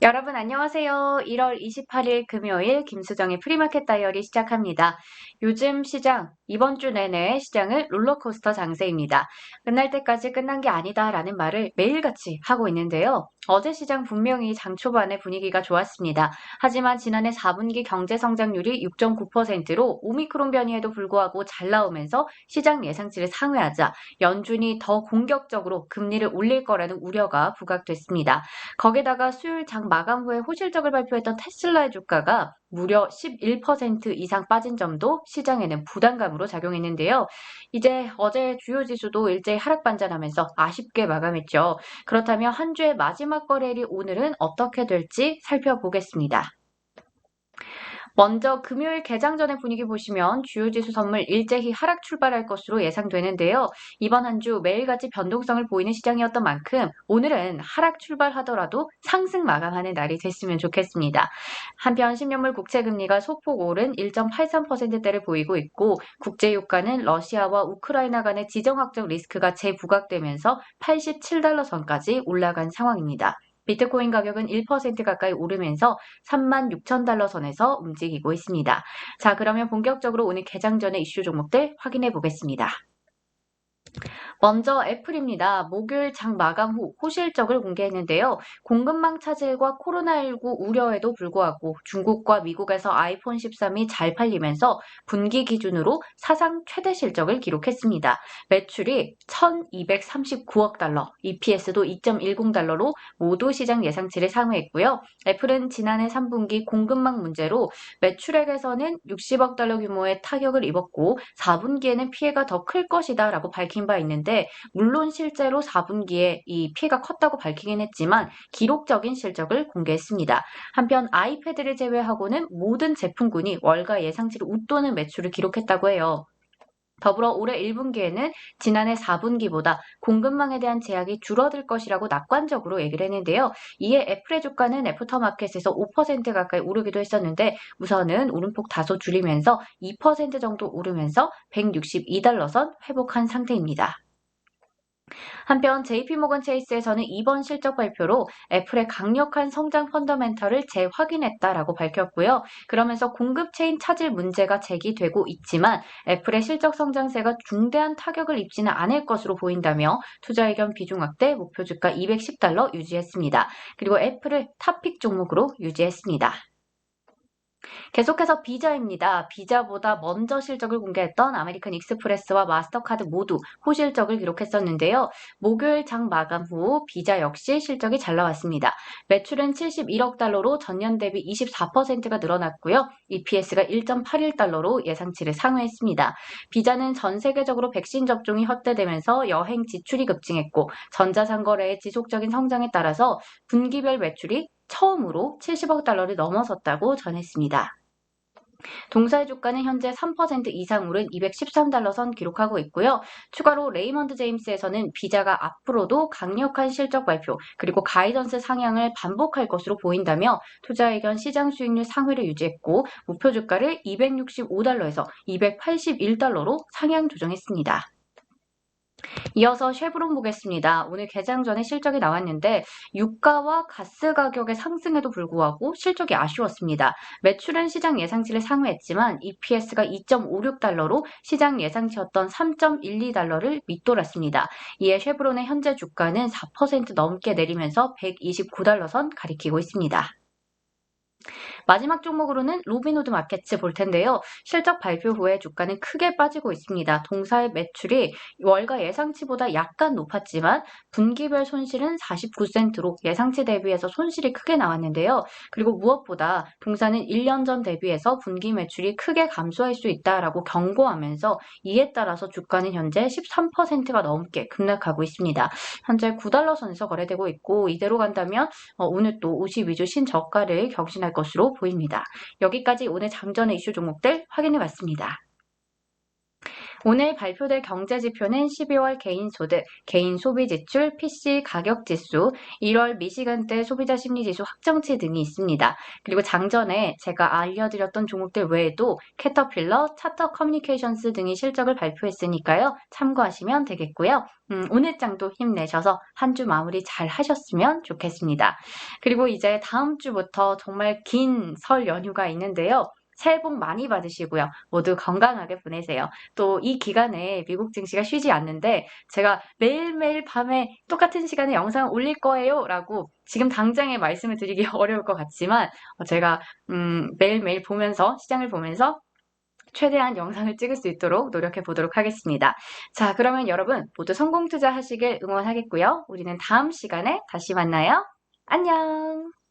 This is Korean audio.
여러분 안녕하세요. 1월 28일 금요일 김수정의 프리마켓 다이어리 시작합니다. 요즘 시장, 이번 주 내내 시장은 롤러코스터 장세입니다. 끝날 때까지 끝난 게 아니다라는 말을 매일같이 하고 있는데요. 어제 시장 분명히 장 초반에 분위기가 좋았습니다. 하지만 지난해 4분기 경제 성장률이 6.9%로 오미크론 변이에도 불구하고 잘 나오면서 시장 예상치를 상회하자 연준이 더 공격적으로 금리를 올릴 거라는 우려가 부각됐습니다. 거기다가 수요일 장 마감 후에 호실적을 발표했던 테슬라의 주가가 무려 11% 이상 빠진 점도 시장에는 부담감으로 작용했는데요. 이제 어제 주요 지수도 일제히 하락 반전하면서 아쉽게 마감했죠. 그렇다면 한 주의 마지막 거래일이 오늘은 어떻게 될지 살펴보겠습니다. 먼저 금요일 개장 전의 분위기 보시면 주요 지수 선물 일제히 하락 출발할 것으로 예상되는데요. 이번 한 주 매일같이 변동성을 보이는 시장이었던 만큼 오늘은 하락 출발하더라도 상승 마감하는 날이 됐으면 좋겠습니다. 한편 10년물 국채 금리가 소폭 오른 1.83%대를 보이고 있고 국제유가는 러시아와 우크라이나 간의 지정 확정 리스크가 재부각되면서 87달러 선까지 올라간 상황입니다. 비트코인 가격은 1% 가까이 오르면서 36,000달러 선에서 움직이고 있습니다. 자, 그러면 본격적으로 오늘 개장 전의 이슈 종목들 확인해 보겠습니다. 먼저 애플입니다. 목요일 장 마감 후 호실적을 공개했는데요. 공급망 차질과 코로나19 우려에도 불구하고 중국과 미국에서 아이폰 13이 잘 팔리면서 분기 기준으로 사상 최대 실적을 기록했습니다. 매출이 1,239억 달러, EPS도 2.10달러로 모두 시장 예상치를 상회했고요. 애플은 지난해 3분기 공급망 문제로 매출액에서는 60억 달러 규모의 타격을 입었고 4분기에는 피해가 더 클 것이다 라고 밝힌 바 있는데 물론 실제로 4분기에 이 피해가 컸다고 밝히긴 했지만 기록적인 실적을 공개했습니다. 한편 아이패드를 제외하고는 모든 제품군이 월가 예상치를 웃도는 매출을 기록했다고 해요. 더불어 올해 1분기에는 지난해 4분기보다 공급망에 대한 제약이 줄어들 것이라고 낙관적으로 얘기를 했는데요. 이에 애플의 주가는 애프터마켓에서 5% 가까이 오르기도 했었는데 우선은 오름폭 다소 줄이면서 2% 정도 오르면서 162달러 선 회복한 상태입니다. 한편 JP모건 체이스에서는 이번 실적 발표로 애플의 강력한 성장 펀더멘털을 재확인했다라고 밝혔고요. 그러면서 공급 체인 차질 문제가 제기되고 있지만 애플의 실적 성장세가 중대한 타격을 입지는 않을 것으로 보인다며 투자 의견 비중 확대 목표 주가 210달러 유지했습니다. 그리고 애플을 탑픽 종목으로 유지했습니다. 계속해서 비자입니다. 비자보다 먼저 실적을 공개했던 아메리칸 익스프레스와 마스터카드 모두 호실적을 기록했었는데요. 목요일 장 마감 후 비자 역시 실적이 잘 나왔습니다. 매출은 71억 달러로 전년 대비 24%가 늘어났고요. EPS가 1.81달러로 예상치를 상회했습니다. 비자는 전 세계적으로 백신 접종이 확대되면서 여행 지출이 급증했고 전자상거래의 지속적인 성장에 따라서 분기별 매출이 처음으로 70억 달러를 넘어섰다고 전했습니다. 동사의 주가는 현재 3% 이상 오른 213달러 선 기록하고 있고요. 추가로 레이먼드 제임스에서는 비자가 앞으로도 강력한 실적 발표 그리고 가이던스 상향을 반복할 것으로 보인다며 투자 의견 시장 수익률 상회를 유지했고 목표 주가를 265달러에서 281달러로 상향 조정했습니다. 이어서 쉐브론 보겠습니다. 오늘 개장 전에 실적이 나왔는데 유가와 가스 가격의 상승에도 불구하고 실적이 아쉬웠습니다. 매출은 시장 예상치를 상회했지만 EPS가 2.56달러로 시장 예상치였던 3.12달러를 밑돌았습니다. 이에 쉐브론의 현재 주가는 4% 넘게 내리면서 129달러 선 가리키고 있습니다. 마지막 종목으로는 로빈후드 마켓츠 볼 텐데요. 실적 발표 후에 주가는 크게 빠지고 있습니다. 동사의 매출이 월가 예상치보다 약간 높았지만 분기별 손실은 49센트로 예상치 대비해서 손실이 크게 나왔는데요. 그리고 무엇보다 동사는 1년 전 대비해서 분기 매출이 크게 감소할 수 있다라고 경고하면서 이에 따라서 주가는 현재 13%가 넘게 급락하고 있습니다. 현재 9달러 선에서 거래되고 있고 이대로 간다면 오늘 또 52주 신저가를 경신할 것으로 보입니다. 여기까지 오늘 장전의 이슈 종목들 확인해 봤습니다. 오늘 발표될 경제 지표는 12월 개인 소득, 개인 소비 지출, PC 가격 지수, 1월 미시간대 소비자 심리 지수 확정치 등이 있습니다. 그리고 장전에 제가 알려드렸던 종목들 외에도 캐터필러, 차터 커뮤니케이션스 등이 실적을 발표했으니까요. 참고하시면 되겠고요. 오늘 장도 힘내셔서 한 주 마무리 잘 하셨으면 좋겠습니다. 그리고 이제 다음 주부터 정말 긴 설 연휴가 있는데요. 새해 복 많이 받으시고요. 모두 건강하게 보내세요. 또 이 기간에 미국 증시가 쉬지 않는데 제가 매일매일 밤에 똑같은 시간에 영상을 올릴 거예요 라고 지금 당장에 말씀을 드리기 어려울 것 같지만 제가 매일매일 보면서 시장을 보면서 최대한 영상을 찍을 수 있도록 노력해 보도록 하겠습니다. 자, 그러면 여러분 모두 성공 투자하시길 응원하겠고요. 우리는 다음 시간에 다시 만나요. 안녕!